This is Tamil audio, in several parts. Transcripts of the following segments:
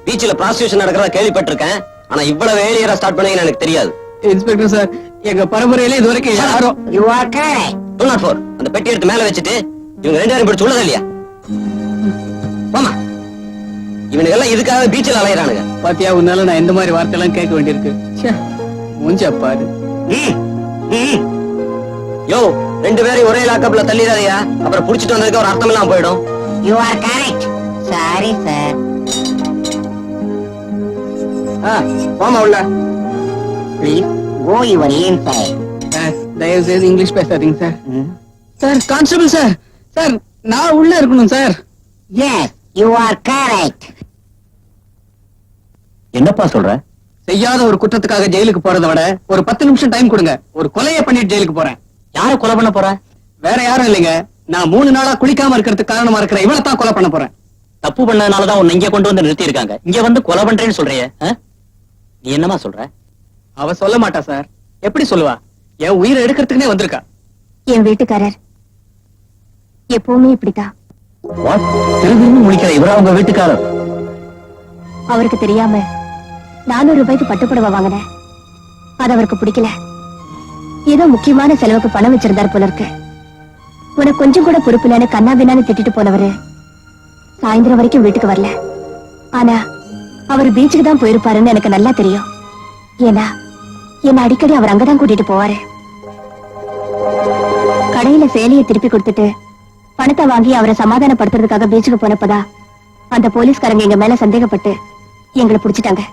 பீச்சில் பிராஸ்டியூஷன் நடக்கிறதா கேள்விப்பட்டிருக்கேன். ஆனா இவ்வளவு ஏழியரா ஸ்டார்ட் பண்ணீங்கன்னு எனக்கு தெரியாது. இன்ஸ்பெக்டர் சார், எங்க பரம்பரையில இது வரைக்கும் யாரும் 204 அந்த பெட்டி எடுத்து மேல வச்சுட்டு இவங்க ரெண்டு பேரும் பிடிச்சு உள்ளது இல்லையா? மாமா, இவனுக்கு எல்லாம் இதுக்காக பீச்சில் அலையறானுங்க. பாத்தியா, உன்னால நான் எந்த மாதிரி வார்த்தை எல்லாம் கேட்க வேண்டியிருக்கு. மூஞ்ச பாரு. யோ, ரெண்டு பேரும் ஒரே லாக்கப்ல தள்ளிடாதயா, அப்புறம் புடிச்சிட்டு வந்ததுக்கு ஒரு அர்த்தம் எல்லாம் போயிடும். You are correct. Sorry, sir. மாமா உள்ள. Please go your inside. தயவு செய்து இங்கிலீஷ் பேசாதீங்க sir. Sir, constable sir, sir நான் உள்ள இருக்கணும் sir. Yes, you are correct. என்னப்பா சொல்ற? செய்யாத ஒரு குற்றத்துக்காக ஜெயிலுக்கு போறதை விட ஒரு 10 நிமிஷம் டைம் கொடுங்க. ஒரு கொலையை பண்ணிட்டு ஜெயிலுக்கு போறேன். யாரை கொலை பண்ண போற? வேற யாரும் இல்லைங்க, நான் 3 நாளா குளிக்காம இருக்கிறதுக்கு காரணமா இருக்கிற இவளை தான் கொலை பண்ண போறேன். தப்பு பண்ணதுனாலதான் உன்னை இங்க கொண்டு வந்து நிறுத்தி இருக்காங்க. இங்க வந்து கொலை பண்றேன்னு சொல்றியே, நீ என்னமா சொல்ற? அவ சொல்ல மாட்டா சார். எப்படி சொல்லுவா? என் உயிரை எடுக்கிறதுக்குனே வந்திருக்கா. என் வீட்டுக்காரர் எப்பவுமே இப்படித்தான். திரும்பி முடிக்கிற இவரா உங்க வீட்டுக்காரர்? அவருக்கு தெரியாம 400 ரூபாய்க்கு பட்டுப்புடவை வாங்கினேன். அது அவருக்கு பிடிக்கல. ஏதோ முக்கியமான செலவுக்கு பணம் வச்சிருந்தார் போல இருக்கு. உனக்கு கொஞ்சம் கூட பொறுப்பு இல்லைன்னு கண்ணாபின்னான்னு திட்டிட்டு போனவரு சாயந்தரம் வரைக்கும் வீட்டுக்கு வரல. ஆனா அவர் பீச்சுக்கு தான் போயிருப்பாருன்னு எனக்கு நல்லா தெரியும். ஏன்னா என்ன அடிக்கடி அவர் அங்கதான் கூட்டிட்டு போவாரு. கடையில சேலையை திருப்பி கொடுத்துட்டு பணத்தை வாங்கி அவரை சமாதானப்படுத்துறதுக்காக பீச்சுக்கு போனப்பதா அந்த போலீஸ்காரங்க எங்க மேல சந்தேகப்பட்டு எங்களை புடிச்சிட்டாங்க.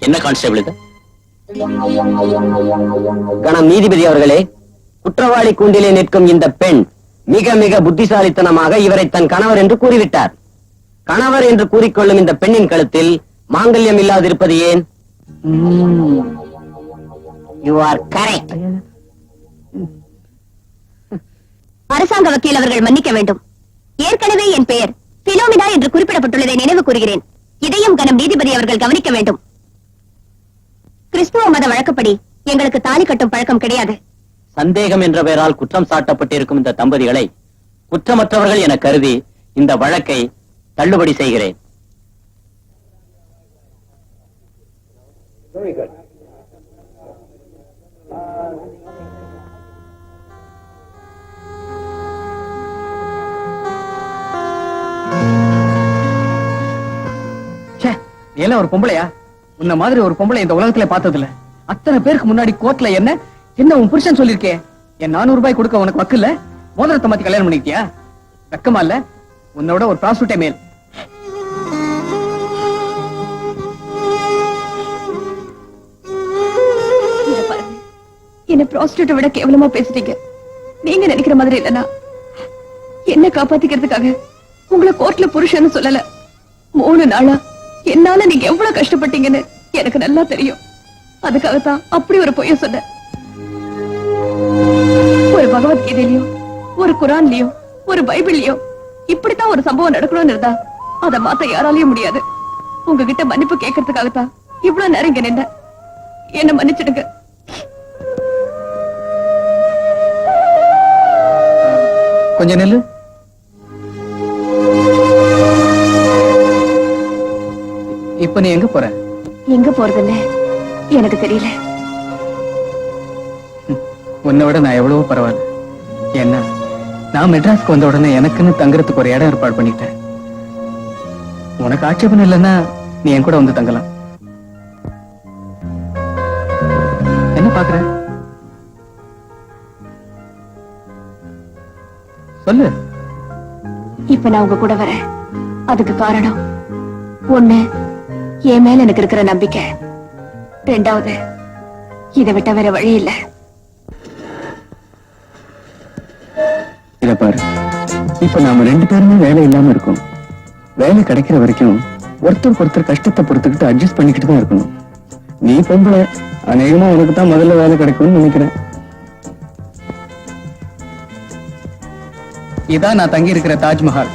என்ன கான்ஸ்டபிள் இது? கணம் நீதிபதி அவர்களே, குற்றவாளி கூண்டிலே நிற்கும் இந்த பெண் மிக மிக புத்திசாலித்தனமாக இவரை தன் கணவர் என்று கூறிவிட்டார். கணவர் என்று கூறிக்கொள்ளும் இந்த பெண்ணின் கழுத்தில் மாங்கல்யம் இல்லாதிருப்பது ஏன்? You are correct. அரசாங்க வக்கீல் அவர்கள் மன்னிக்க வேண்டும். ஏற்கனவே என் பெயர் பிலோமினா என்று குறிப்பிடப்பட்டுள்ளதை நினைவு கூறுகிறேன். இதையும் கனம் நீதிபதி அவர்கள் கவனிக்க வேண்டும். கிறிஸ்துவ மத வழக்கப்படி எங்களுக்கு தாலி கட்டும் பழக்கம் கிடையாது. சந்தேகம் என்ற பெயரால் குற்றம் சாட்டப்பட்டிருக்கும் இந்த தம்பதிகளை குற்றமற்றவர்கள் என கருதி இந்த வழக்கை தள்ளுபடி செய்கிறேன். எல்லாம் ஒரு பொம்பளையா? உன்ன மாதிரி ஒரு பொம்பளை இந்த உலகத்துல பார்த்தது இல்ல. அத்தனை பேருக்கு முன்னாடி கோர்ட்ல என்ன உன் புருஷன் சொல்லிருக்கே, என் 400 ரூபாய் கொடுக்க உனக்கு வக்கு இல்ல, மோதிரத்தை மாத்தி கல்யாணம் பண்ணிக்கிட்டியா? வெக்கமா இல்ல? உன்னோட ஒரு பிராஸ்டியூட்டே மேல். என்ன பிராஸ்டியூட்டை விட கேவலமா பேசிட்டீங்க. நீங்க நினைக்கிற மாதிரி இல்லனா என்ன காப்பாத்திக்கிறதுக்காக உங்களை கோர்ட்ல புருஷன்னு சொல்லல. 3 நாளா என்னால நீங்க எவ்வளவு கஷ்டப்பட்டீங்கன்னு எனக்கு நல்லா தெரியும். அதுக்காகத்தான் அப்படி ஒரு பொய்ய சொன்ன. ஒரு பகவத்கீதையிலயோ ஒரு குரான்லயோ ஒரு பைபிள்லயோ இப்படித்தான் ஒரு சம்பவம் நடக்கணும்னு இருந்தா அதை மாத்த யாராலையும் முடியாது. உங்ககிட்ட மன்னிப்பு கேட்கறதுக்காகத்தான் இவ்வளவு நேரம் இங்க நின்ன. என்ன மன்னிச்சிடுங்க. கொஞ்சம் நெல்லு. இப்ப நீ எங்க போற? எங்க போறதுன்னு எனக்கு தெரியல. உன்னை விட நான் எவ்வளவோ பரவாயில்ல. என்ன, நான் மெட்ராஸ்க்கு வந்த உடனே எனக்குன்னு தங்குறதுக்கு ஒரு இடம் ஏற்பாடு பண்ணிட்டேன். உனக்கு ஆட்சேபம் இல்லைன்னா நீ என் கூட வந்து தங்கலாம். என்ன பாக்குற? சொல்லு. இப்ப நான் உங்க கூட வரேன். அதுக்கு காரணம் ஒண்ணு, என் மேல எனக்கு இருக்கிற நம்பிக்கை. 2வது, இதை விட்ட வேற வழி இல்ல. இத பாரு, இப்ப நாம 2 பேருமே வேலை இல்லாம இருக்கோம். வேலை கிடைக்கிற வரைக்கும் ஒருத்தருக்கு ஒருத்தர் கஷ்டத்தை பொறுத்துக்கிட்டு அட்ஜஸ்ட் பண்ணிக்கிட்டு தான் இருக்கணும். நீ பொம்பளை, அநேகமா உனக்கு தான் முதல்ல வேலை கிடைக்கும்னு நினைக்கிறேன். இதான் நான் தங்கி இருக்கிற தாஜ்மஹால்.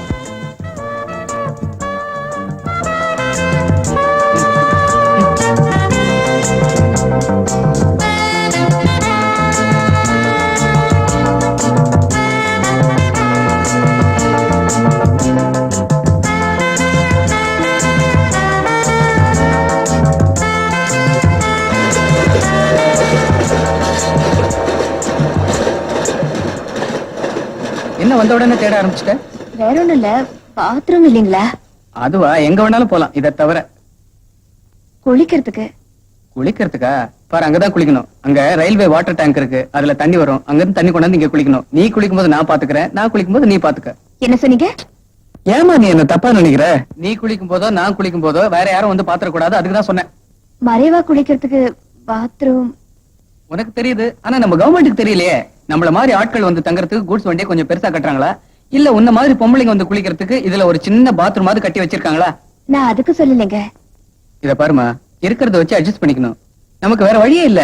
என்ன வந்த உடனே தேட ஆரம்பிச்சிட்ட? வேற ஒண்ணும் இல்ல, பாத்ரூம் இல்லைங்களா? அதுவா, எங்க வேணாலும் போலாம். இதை தவிர குளிக்கிறதுக்கு. குளிக்கிறதுக்கா? பாரு, அங்கதான் குளிக்கணும். அங்க ரயில்வே வாட்டர் டேங்க் இருக்கு, அதுல தண்ணி வரும். அங்க இருந்து தண்ணி கொண்டாந்து இங்க குளிக்கணும். நீ குளிக்கும் போது நான் பாத்துக்கிறேன், நான் குளிக்கும் போது நீ பாத்துக்க. என்ன சொன்னீங்க? ஏமா நீ என்ன தப்பா நினைக்கிற? நீ குளிக்கும் போதோ நான் குளிக்கும் போதோ வேற யாரும் வந்து பாத்திர கூடாது, அதுக்குதான் சொன்னேன். மறைவா குளிக்கிறதுக்கு பாத்ரூம். உனக்கு தெரியுது, ஆனா நம்ம கவர்மெண்ட்டுக்கு தெரியலையே. நம்மள மாதிரி ஆட்கள் வந்து தங்கறதுக்கு கூட்ஸ் வண்டியை கொஞ்சம் பெருசா கட்டுறாங்களா, இல்ல உன்ன மாதிரி பொம்பளைங்க வந்து குளிக்கிறதுக்கு இதுல ஒரு சின்ன பாத்ரூம் மாதிரி கட்டி வச்சிருக்காங்களா? நான் அதுக்கு சொல்லலைங்க. இத பாருமா, இருக்கிறத வச்சு அட்ஜஸ்ட் பண்ணிக்கணும். நமக்கு வேற வழியே இல்ல.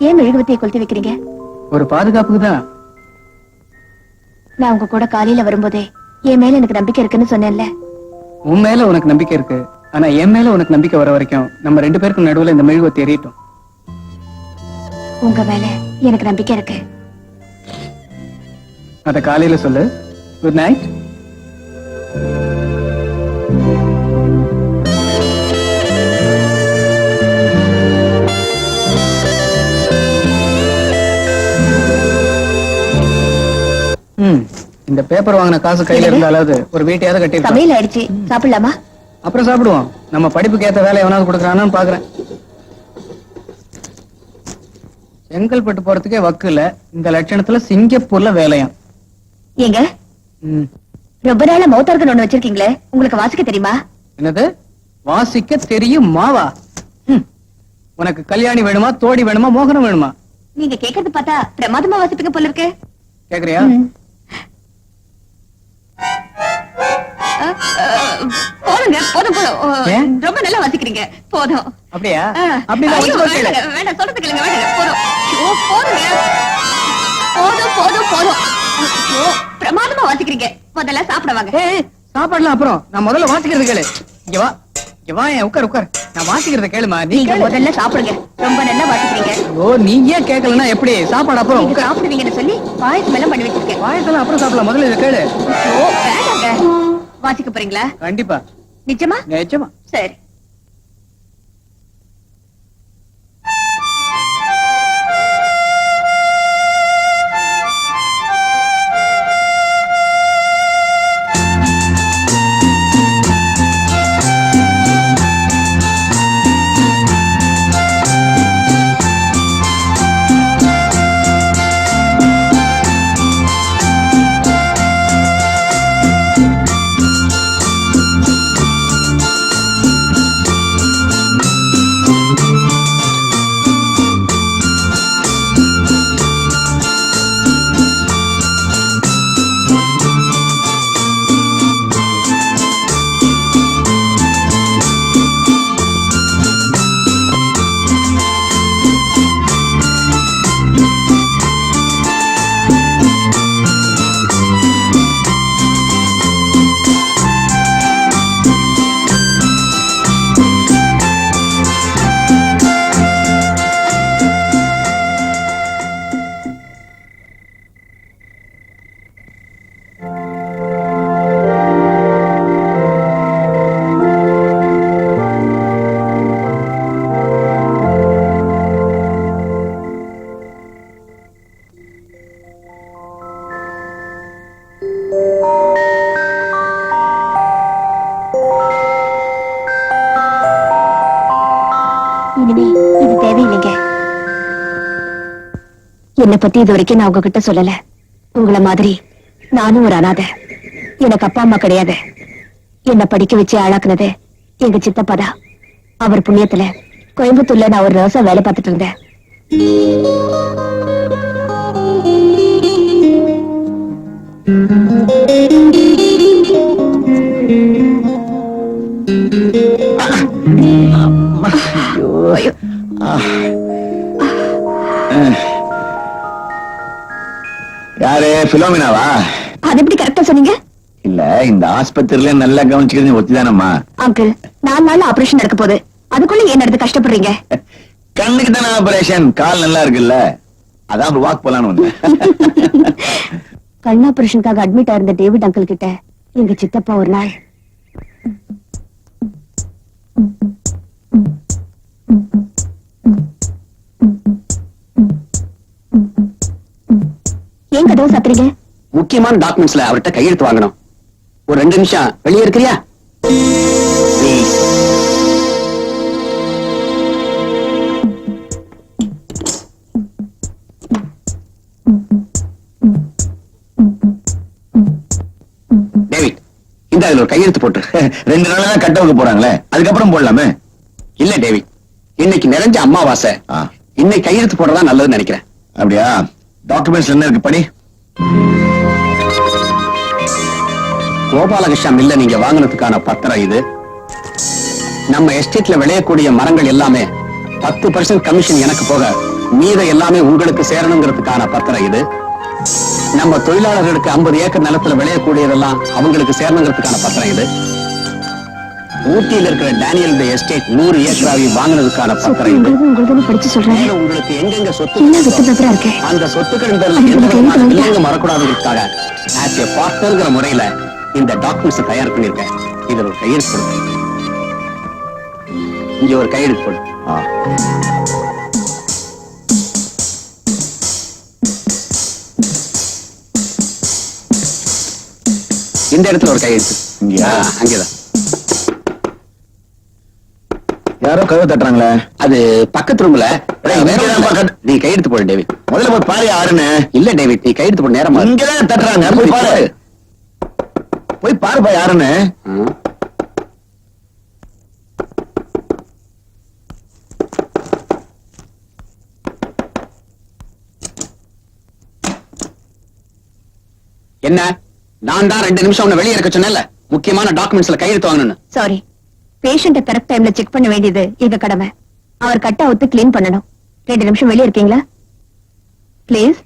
ஏன் மெழுகுவத்தியை கொளுத்தி வைக்கிறீங்க? ஒரு பாதுகாப்புக்கு தான். நான் உங்க கூட காலையில வரும்போதே என் மேல எனக்கு நம்பிக்கை இருக்குன்னு சொன்னேன்ல. உன் மேல உனக்கு நம்பிக்கை இருக்கு, ஆனா என் மேல உனக்கு நம்பிக்கை வர வரைக்கும் நம்ம ரெண்டு பேருக்கும் நடுவுல இந்த மெழுகுவத்தி எரியட்டும். உங்க மேல எனக்கு நம்பிக்கை இருக்கு. அத காலையில சொல்லு. Good night. இந்த பேப்பர் வாங்கின காசு கையில இருந்தாலாவது ஒரு வீட்டையாவது கட்டி. சமையல் ஆயிடுச்சு, சாப்பிடலாமா? அப்புறம் சாப்பிடுவோம். நம்ம படிப்புக்கு ஏத்த வேலை எவனாவது கொடுக்கறானான்னு பாக்குறேன். செங்கல்பட்டு போறதுக்கே வக்கு இல்ல, இந்த லட்சணத்துல சிங்கப்பூர்ல வேலையாம். ஏங்க, ரொம்ப நாளா மௌத்தார்கன் ஒண்ணு வச்சிருக்கீங்களே, உங்களுக்கு வாசிக்க தெரியுமா? என்னது வாசிக்க தெரியும் மாவா? உனக்கு கல்யாணி வேணுமா, தோடி வேணுமா, மோகனம் வேணுமா? நீங்க கேக்குறது பார்த்தா பிரமாதமா வாசிப்பீங்க போல இருக்கு. கேக்குறியா? போதுங்க, போதும் போதும். ரொம்ப நல்லா வாசிக்கிறீங்க, போதும். அப்படியா? வேண்டாம், சொல்றது கேளுங்க, வேண்டாம், போதும். போதுங்க, போதும் போதும் போதும். பிரமாதமா வாசிக்கிறீங்க. முதல்ல சாப்பிட வாங்க. சாப்பாடுலாம் அப்புறம், நான் முதல்ல வாசிக்கிறது கேளு. இங்க வா, இங்க வா, உட்கார் உட்கார். நான் வாசிக்கிறத கேளுமா. நீங்க முதல்ல சாப்பிடுங்க, ரொம்ப நல்லா வாசிக்கிறீங்க. ஓ, நீ ஏன் கேட்கலன்னா எப்படி? சாப்பாடு அப்புறம் சாப்பிடுவீங்கன்னு சொல்லி பாயசம் எல்லாம் பண்ணி வச்சிருக்கேன். பாயசம் அப்புறம் சாப்பிடலாம், முதல்ல இதை கேளு. வேண்டாங்க. வாசிக்க போறீங்களா? கண்டிப்பா. நிச்சயமா? நிச்சயமா. சரி. இனிமே இது தேவையில்லைங்க. என்னை பத்தி இது வரைக்கும் நான் உங்ககிட்ட சொல்லல. உங்களை மாதிரி நானும் ஒரு அனாதை. எனக்கு அப்பா அம்மா கிடையாது. என்னை படிக்க வச்சு ஆளாக்குனது எங்க சித்தப்பாதான். அவர் புண்ணியத்துல கோயம்புத்தூர்ல நான் ஒரு நர்ஸா வேலை பார்த்துட்டு இருந்தேன். யாரு பிலோமினாவா? அது எப்படி கரெக்டா சொன்னீங்க? இல்ல, இந்த ஆஸ்பத்திரியில நல்லா கவனிச்சுக்கிறது ஒத்திதானம்மா. அங்கிள் 4 நாள்ல ஆபரேஷன் நடக்க போகுது, அதுக்குள்ள ஏன் நடந்து கஷ்டப்படுறீங்க? கண்ணுக்கு தானே ஆபரேஷன், கால் நல்லா இருக்குல்ல, அதான் ஒரு வாக் போலான்னு வந்தேன். கண் ஆபரேஷனுக்காக அட்மிட் ஆயிருந்த டேவிட் அங்கிள் கிட்ட எங்க சித்தப்பா ஒரு நாள் ஏன் கதவை சாத்துறீங்க? முக்கியமான டாக்குமெண்ட்ஸ்ல அவர்கிட்ட கையெழுத்து வாங்கணும். ஒரு 2 நிமிஷம் வெளியே இருக்கிறியா? Please. டேவிட், இந்த அதுல ஒரு கையெழுத்து போட்டு. 2 நாளா கட்ட வைக்க போறாங்களே, அதுக்கப்புறம் போடலாமே. இல்ல டேவிட், இன்னைக்கு நிறைஞ்ச அமாவாசை, ஆ. இன்னைக்கு கையெழுத்து போடுறதா நல்லதுன்னு நினைக்கிறேன். அப்படியா? டாக்குமெண்ட்ஸ் என்ன இருக்கு படி. கோபாலகிருஷ்ணா மில்ல நீங்க வாங்கினதுக்கான பத்திரம் இது. நம்ம எஸ்டேட்ல விளையக்கூடிய மரங்கள் எல்லாமே 10% கமிஷன் எனக்கு போக மீத எல்லாமே உங்களுக்கு சேரணுங்கிறதுக்கான பத்திரம் இது. நம்ம தொழிலாளர்களுக்கு 50 ஏக்கர் நிலத்துல விளையக்கூடியதெல்லாம் அவங்களுக்கு சேரணுங்கிறதுக்கான பத்திரம் இது. ஊட்டியில் இருக்கிற டேனியல் எஸ்டேட் 100 ஏக்கராவை வாங்கினதுக்கான பத்திரம் இது. உங்களுக்கு படிச்சு சொல்றேன். மேலும் உங்களுக்கு எங்கெங்க சொத்து என்ன வித்து பத்திரம் இருக்கு? அந்த சொத்துக்களின் பேர்ல அதுக்கு எந்த எனக்கு விதமான எழுத வில்லங்கம் வரக்கூடாதுங்கிறதுக்காக as a partnerங்கிற முறையில இந்த டாக்குமெண்ட்ஸ் தயார் பண்ணிருக்கேன். இதுல ஒரு கையெழுத்து போடு. இங்க ஒரு கையெழுத்து போடு. ஆ. இந்த இடத்துல ஒரு கையெழுத்து. இங்கயா? அங்கேதான். யாரோ கதவை தட்டுறாங்களே. அது பக்கத்து ரூம்ல. இங்கதான் பக்கத்து. நீ கையெழுத்து போடு டேவிட். முதல்ல போய் பாரு யாருன்னு. இல்ல டேவிட், நீ கையெழுத்து போடு. நேரமா இருக்கு. இங்கதான் தட்டுறாங்க, போய் பாரு. போய் பாருப்பா யாருன்னு. ஆ. என்ன, நான் தான் 2 நிமிஷம் உன்னை வெளியே இருக்க சொன்னேன்ல, முக்கியமான டாக்குமெண்ட்ஸ்ல கையெழுத்து வாங்கணும்னு. சாரி, பேஷண்ட கரெக்ட் டைம்ல செக் பண்ண வேண்டியது எங்க கடமை. அவர் கட்ட அவுத்து கிளீன் பண்ணணும். 2 நிமிஷம் வெளியே இருக்கீங்களா ப்ளீஸ்?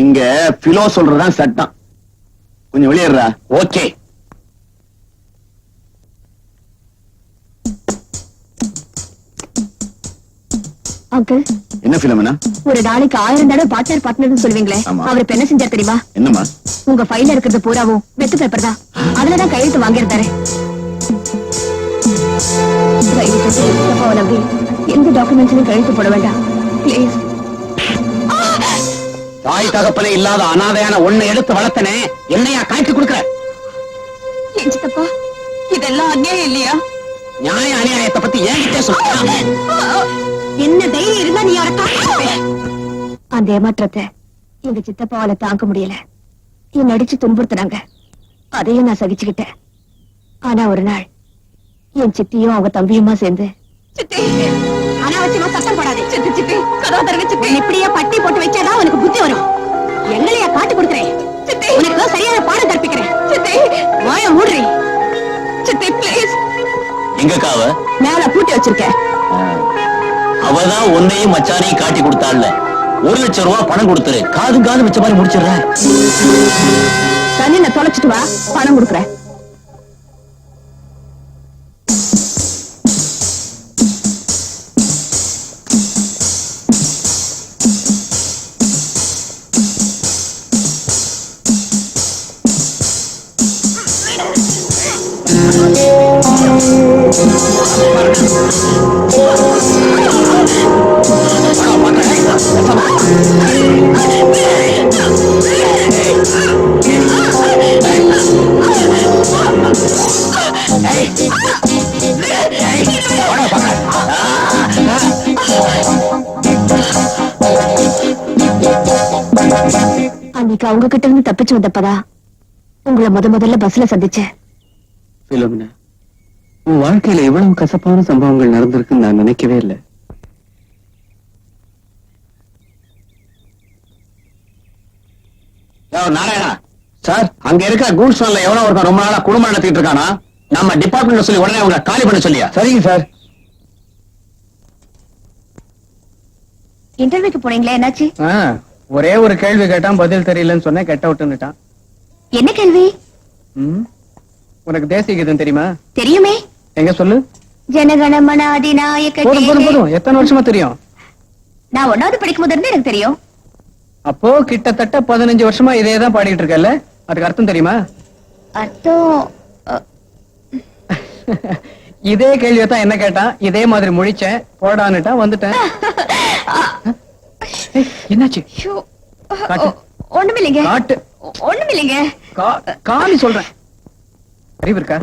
இங்க பிலோ சொல்றதுதான் சட்டம். கொஞ்சம் வெளியேறா. ஓகே. அங்கிள், என்ன பிலோமினா? ஒரு நாளைக்கு 1000 தடவை பார்ட்னர் சொல்லுவீங்களே, ஆமா. அவர் இப்ப என்ன செஞ்சார் தெரியுமா? என்னம்மா? உங்க ஃபைல்ல இருக்கிறது பூராவும் வெத்து பேப்பர் தான், அதுலதான் கையெழுத்து வாங்கியிருந்தாரு. தயவு செஞ்சு சித்தப்பாவை நம்பி எந்த டாக்குமெண்ட்ஸ்லயும் கையெழுத்து போட வேண்டாம் ப்ளீஸ். தாய் தகப்பனே இல்லாத அனாதையான ஒண்ணு எடுத்து வளர்த்தனே, என்னையா காய்ச்சி கொடுக்குற? ஏன் சித்தப்பா, இதெல்லாம் அநியாயம் இல்லையா? நியாய அநியாயத்தை பத்தி என்கிட்ட சொல்ல. என்ன தைரியம் இருந்தா நீ அவரை காப்பாத்துவ? அந்த ஏமாற்றத்தை எங்க சித்தப்பாவால தாங்க முடியல. என்ன அடிச்சு துன்புறுத்துனாங்க, அதையும் நான் சகிச்சுக்கிட்டேன். ஆனா ஒரு நாள் என் சித்தியும் அவங்க தம்பியுமா சேர்ந்து, சித்தி அனாவசியமா சத்தம் போடாது, சித்தி சித்தி கதவை தரங்க சித்தி, இப்படியே பட்டி போட்டு வச்சாதான் உனக்கு புத்தி வரும். எங்களையா காட்டு கொடுக்குறேன் சித்தி, உனக்கு சரியான பாடம் கற்பிக்கிறேன் சித்தி. வாய மூடுறி சித்தி ப்ளீஸ். எங்க காவ மேல பூட்டி வச்சிருக்கேன். அவதான் உன்னையும் மச்சானையும் காட்டி கொடுத்தாள்ல, 1 லட்சம் ரூபாய் பணம் கொடுத்துரு, காது வச்ச மாதிரி முடிச்சிடுற. தண்ணி நான் தொலைச்சிட்டு வா, பணம் கொடுக்குறேன். அன்னைக்கு அவங்க கிட்ட இருந்து தப்பிச்சு வந்தப்பதான் உங்களை முதல்ல பஸ்ல சந்திச்சேன். பிலோமினா, உன் வாழ்க்கையில இவ்வளவு கசப்பான சம்பவங்கள் நடந்திருக்குன்னு நான் நினைக்கவே இல்லை. நாராயணா சார், அங்க இருக்கிற கூட்ஸ் வேன்ல எவனோ ஒருத்தன் ரொம்ப நாளா குடும்பம் நடத்திட்டு இருக்கானா, நம்ம டிபார்ட்மெண்ட்ல சொல்லி உடனே அவங்க காலி பண்ண சொல்லியா? சரிங்க சார். இன்டர்வியூக்கு போனீங்களே, என்னாச்சு? ஒரே ஒரு கேள்வி கேட்டான், பதில் தெரியலன்னு சொன்னேன், கெட்ட விட்டுன்னுட்டான். என்ன கேள்வி? உனக்கு தேசிய கீதம் தெரியுமா? தெரியுமே. எங்க சொல்லு. ஜனகணமன அதிநாயக போதும் போதும் போதும், எத்தனை வருஷமா தெரியும்? நான் 1வது படிக்கும் போது இருந்து எனக்கு தெரியும். அப்போ கிட்டத்தட்ட 15 வருஷமா இதே தான் பாடிட்டு இருக்கல. அதுக்கு அர்த்தம் தெரியுமா? அர்த்தம் இதே கேள்வியை தான் என்ன கேட்டான், இதே மாதிரி முழிச்சேன், போடான்னுட்டான், வந்துட்டேன். ஏய், என்னாச்சு? காட்டு. ஒண்ணுமில்லைங்க. காட்டு. ஒண்ணுமில்லைங்க. காலி சொல்றேன். அறிவு இருக்கா?